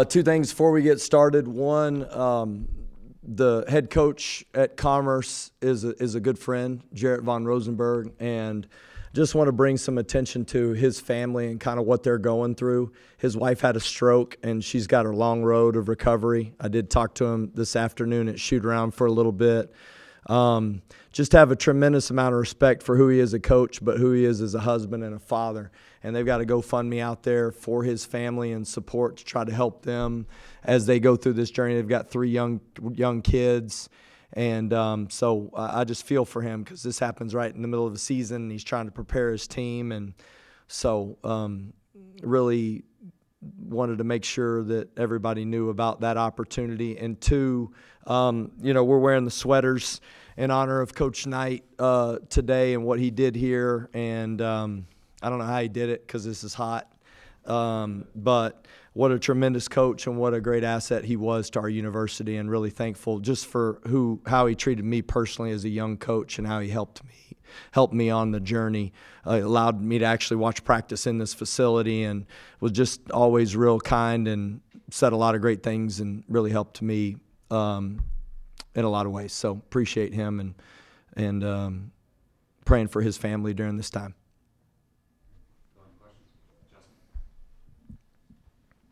Two things before we get started. One, the head coach at Commerce is a good friend, Jarrett Von Rosenberg, and just want to bring some attention to his family and kind of what they're going through. His wife had a stroke, and she's got a long road of recovery. I did talk to him this afternoon at shoot around for a little bit. Just have a tremendous amount of respect for who he is as a coach, but who he is as a husband and a father. And they've got a GoFundMe out there for his family and support to try to help them as they go through this journey. They've got 3 young kids. And so I just feel for him because this happens right in the middle of the season, and he's trying to prepare his team. And so really wanted to make sure that everybody knew about that opportunity. And two, we're wearing the sweaters in honor of Coach Knight today and what he did here. And I don't know how he did it because this is hot. But what a tremendous coach and what a great asset he was to our university, and really thankful just for how he treated me personally as a young coach and how he helped me on the journey. Allowed me to actually watch practice in this facility and was just always real kind and said a lot of great things and really helped me in a lot of ways. So appreciate him and praying for his family during this time.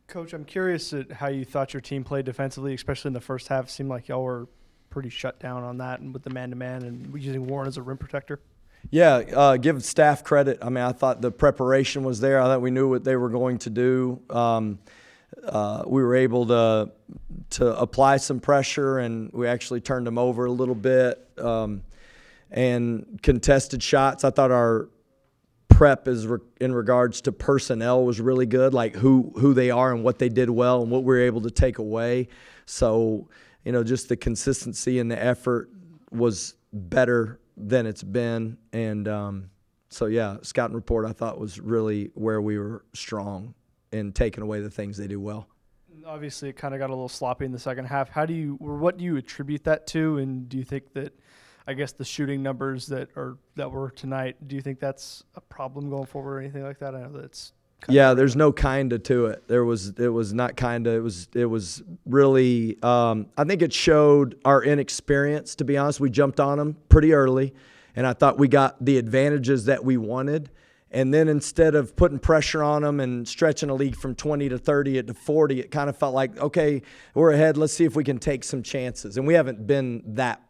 Coach, I'm curious at how you thought your team played defensively, especially in the first half. It seemed like y'all were pretty shut down on that and with the man-to-man and using Warren as a rim protector. Yeah, give staff credit. I mean, I thought the preparation was there. I thought we knew what they were going to do. We were able to apply some pressure, and we actually turned them over a little bit. And contested shots, I thought our prep in regards to personnel was really good, like who they are and what they did well and what we were able to take away. So, just the consistency and the effort was better than it's been. And scouting report I thought was really where we were strong in taking away the things they do well. Obviously, it kind of got a little sloppy in the second half. What do you attribute that to? And do you think that, I guess, the shooting numbers that were tonight, do you think that's a problem going forward or anything like that? I know that it's there's no kinda to it. It was not kinda. It was really. I think it showed our inexperience. To be honest, we jumped on them pretty early, and I thought we got the advantages that we wanted. And then instead of putting pressure on them and stretching a lead from 20 to 30 to 40, it kind of felt like, okay, we're ahead. Let's see if we can take some chances. And we haven't been that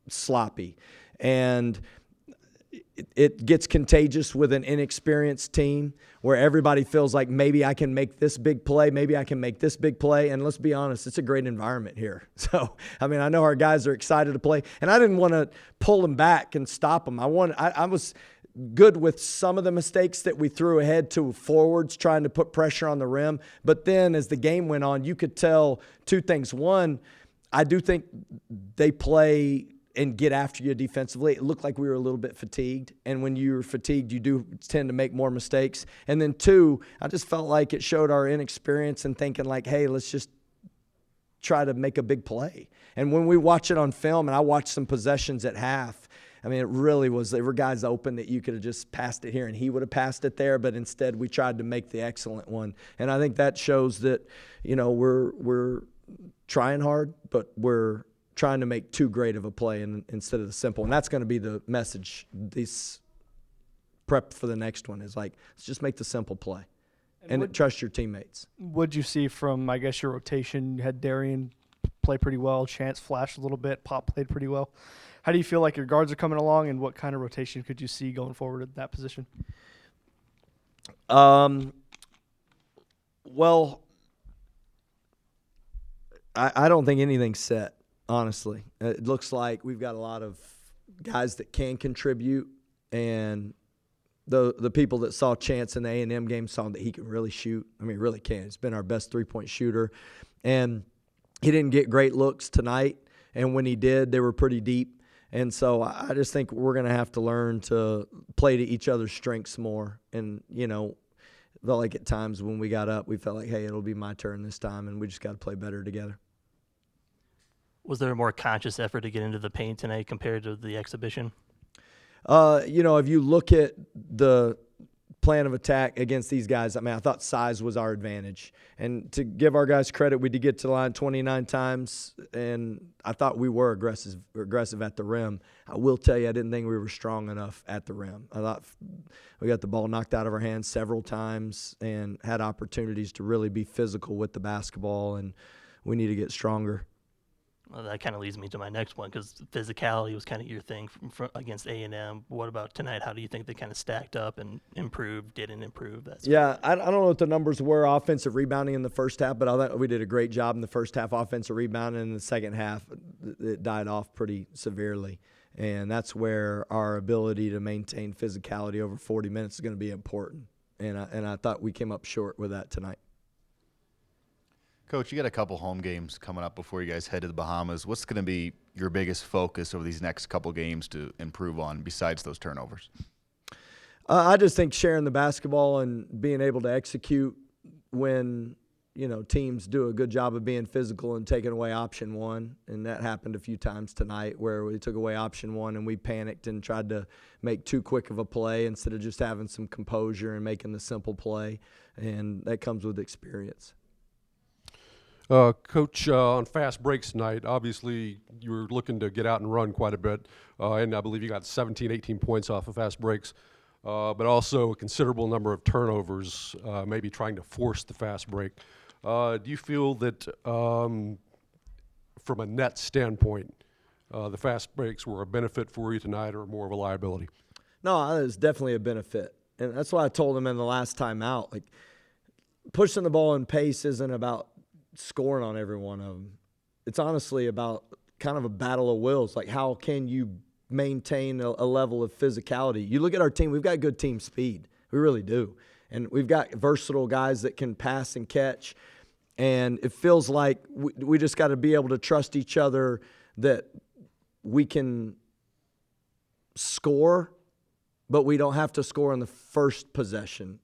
sloppy, and it gets contagious with an inexperienced team where everybody feels like maybe I can make this big play, and let's be honest, it's a great environment here. So I mean, I know our guys are excited to play, and I didn't want to pull them back and stop them. I was good with some of the mistakes that we threw ahead to forwards trying to put pressure on the rim, but then as the game went on, you could tell two things. One, I do think they play and get after you defensively. It looked like we were a little bit fatigued, and when you're fatigued, you do tend to make more mistakes. And then two, I just felt like it showed our inexperience and thinking like, hey, let's just try to make a big play. And when we watch it on film, and I watched some possessions at half, I mean, it really was, there were guys open that you could have just passed it here and he would have passed it there, but instead we tried to make the excellent one. And I think that shows that, we're trying hard, but we're trying to make too great of a play instead of the simple. And that's going to be the message. This prep for the next one is like, let's just make the simple play and trust your teammates. What'd you see from, I guess, your rotation? You had Darian play pretty well, Chance flashed a little bit, Pop played pretty well. How do you feel like your guards are coming along, and what kind of rotation could you see going forward at that position? Well, I don't think anything's set, honestly. It looks like we've got a lot of guys that can contribute, and the people that saw Chance in the A&M game saw that he can really shoot. I mean, really can. He's been our best three-point shooter, and he didn't get great looks tonight, and when he did, they were pretty deep. And so I just think we're going to have to learn to play to each other's strengths more. And, felt like at times when we got up, we felt like, hey, it'll be my turn this time, and we just got to play better together. Was there a more conscious effort to get into the paint tonight compared to the exhibition? If you look at the plan of attack against these guys. I mean, I thought size was our advantage. And to give our guys credit, we did get to the line 29 times, and I thought we were aggressive at the rim. I will tell you, I didn't think we were strong enough at the rim. I thought we got the ball knocked out of our hands several times and had opportunities to really be physical with the basketball, and we need to get stronger. Well, that kind of leads me to my next one, because physicality was kind of your thing against A&M. What about tonight? How do you think they kind of stacked up and improved, didn't improve? Yeah, I don't know what the numbers were offensive rebounding in the first half, but I thought we did a great job in the first half offensive rebounding. In the second half, it died off pretty severely. And that's where our ability to maintain physicality over 40 minutes is going to be important. And I thought we came up short with that tonight. Coach, you got a couple home games coming up before you guys head to the Bahamas. What's going to be your biggest focus over these next couple games to improve on besides those turnovers? I just think sharing the basketball and being able to execute when, teams do a good job of being physical and taking away option one. And that happened a few times tonight where we took away option one and we panicked and tried to make too quick of a play instead of just having some composure and making the simple play. And that comes with experience. Coach, on fast breaks tonight, obviously you were looking to get out and run quite a bit, and I believe you got 17, 18 points off of fast breaks, but also a considerable number of turnovers, maybe trying to force the fast break. Do you feel that from a net standpoint, the fast breaks were a benefit for you tonight or more of a liability? No, it was definitely a benefit, and that's why I told him in the last time out, like, pushing the ball in pace isn't about scoring on every one of them. It's honestly about kind of a battle of wills. Like, how can you maintain a level of physicality? You look at our team, we've got good team speed. We really do. And we've got versatile guys that can pass and catch. And it feels like we just got to be able to trust each other that we can score, but we don't have to score in the first possession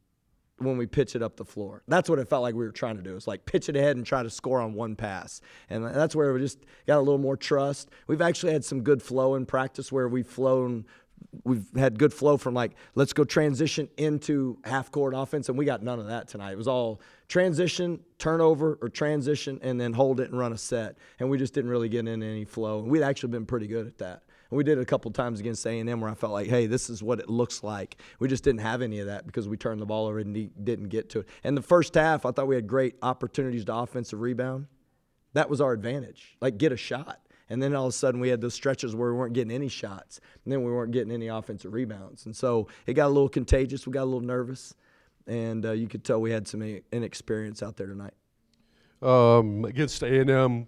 when we pitch it up the floor. That's what it felt like we were trying to do. It's like pitch it ahead and try to score on one pass. And that's where we just got a little more trust. We've actually had some good flow in practice where we've had good flow from, like, let's go transition into half-court offense, and we got none of that tonight. It was all transition, turnover, or transition, and then hold it and run a set. And we just didn't really get into any flow. And we'd actually been pretty good at that. And we did it a couple times against A&M where I felt like, hey, this is what it looks like. We just didn't have any of that because we turned the ball over and didn't get to it. And the first half, I thought we had great opportunities to offensive rebound. That was our advantage, like get a shot. And then all of a sudden we had those stretches where we weren't getting any shots. And then we weren't getting any offensive rebounds. And so it got a little contagious. We got a little nervous. And you could tell we had some inexperience out there tonight. Against A&M, an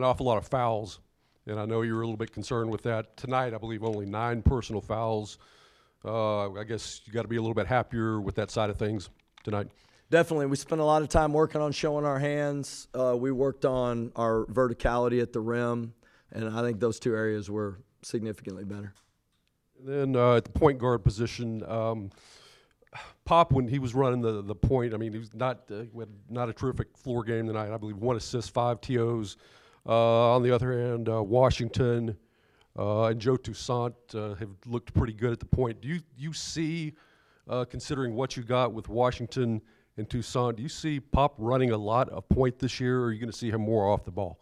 awful lot of fouls. And I know you were a little bit concerned with that. Tonight, I believe only 9 personal fouls. I guess you got to be a little bit happier with that side of things tonight. Definitely. We spent a lot of time working on showing our hands. We worked on our verticality at the rim, and I think those two areas were significantly better. And then at the point guard position, Pop, when he was running the point, I mean, he was not a terrific floor game tonight. I believe 1 assist, 5 TOs. On the other hand, Washington and Joe Toussaint have looked pretty good at the point. Do you see, considering what you got with Washington and Toussaint, do you see Pop running a lot of point this year, or are you going to see him more off the ball?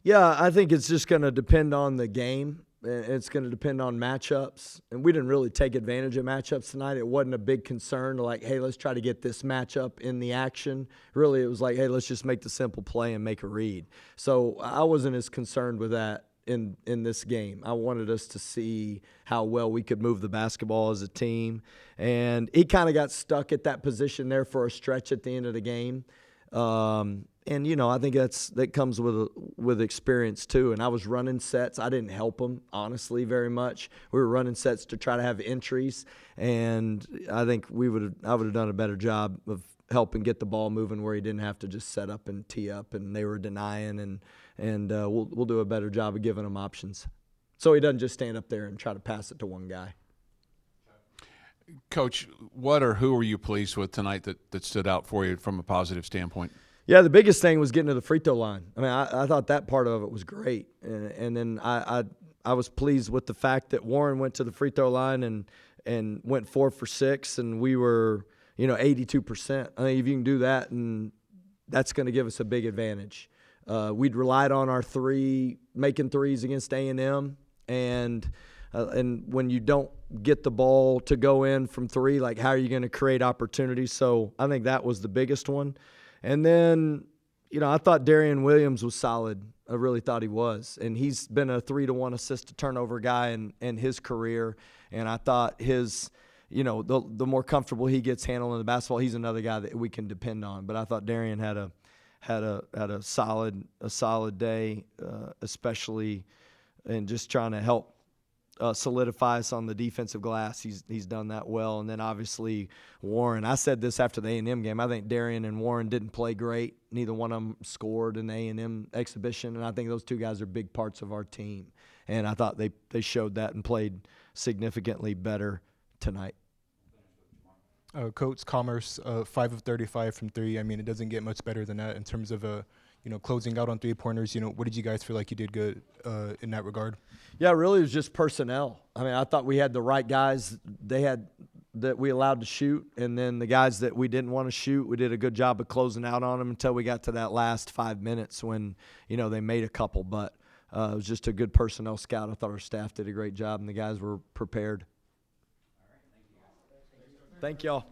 Yeah, I think it's just going to depend on the game. It's going to depend on matchups. And we didn't really take advantage of matchups tonight. It wasn't a big concern to, like, hey, let's try to get this matchup in the action. Really, it was like, hey, let's just make the simple play and make a read. So I wasn't as concerned with that in this game. I wanted us to see how well we could move the basketball as a team. And he kind of got stuck at that position there for a stretch at the end of the game. And, I think that comes with experience too. And I was running sets. I didn't help him, honestly, very much. We were running sets to try to have entries. And I think I would have done a better job of helping get the ball moving where he didn't have to just set up and tee up and they were denying. And we'll do a better job of giving him options. So he doesn't just stand up there and try to pass it to one guy. Coach, what or who were you pleased with tonight that stood out for you from a positive standpoint? Yeah, the biggest thing was getting to the free throw line. I mean, I thought that part of it was great. And then I was pleased with the fact that Warren went to the free throw line and went 4 for 6, and we were 82%. I think if you can do that, and that's going to give us a big advantage. We'd relied on our making threes against A&M, and when you don't get the ball to go in from 3, like how are you going to create opportunities? So I think that was the biggest one. And then, I thought Darian Williams was solid. I really thought he was. And he's been a 3-to-1 assist to turnover guy in his career. And I thought his, the more comfortable he gets handling the basketball, he's another guy that we can depend on. But I thought Darian had a solid day, especially in just trying to help solidify us on the defensive glass. He's done that well. And then obviously Warren. I said this after the A&M game. I think Darian and Warren didn't play great. Neither one of them scored in the A&M exhibition, and I think those two guys are big parts of our team. And I thought they showed that and played significantly better tonight. Coach, Commerce, 5 of 35 from 3. I mean, it doesn't get much better than that in terms of closing out on 3-pointers. What did you guys feel like you did good in that regard? Yeah, really, it was just personnel. I mean, I thought we had the right guys that we allowed to shoot, and then the guys that we didn't want to shoot, we did a good job of closing out on them until we got to that last 5 minutes when, they made a couple. But it was just a good personnel scout. I thought our staff did a great job, and the guys were prepared. Thank y'all.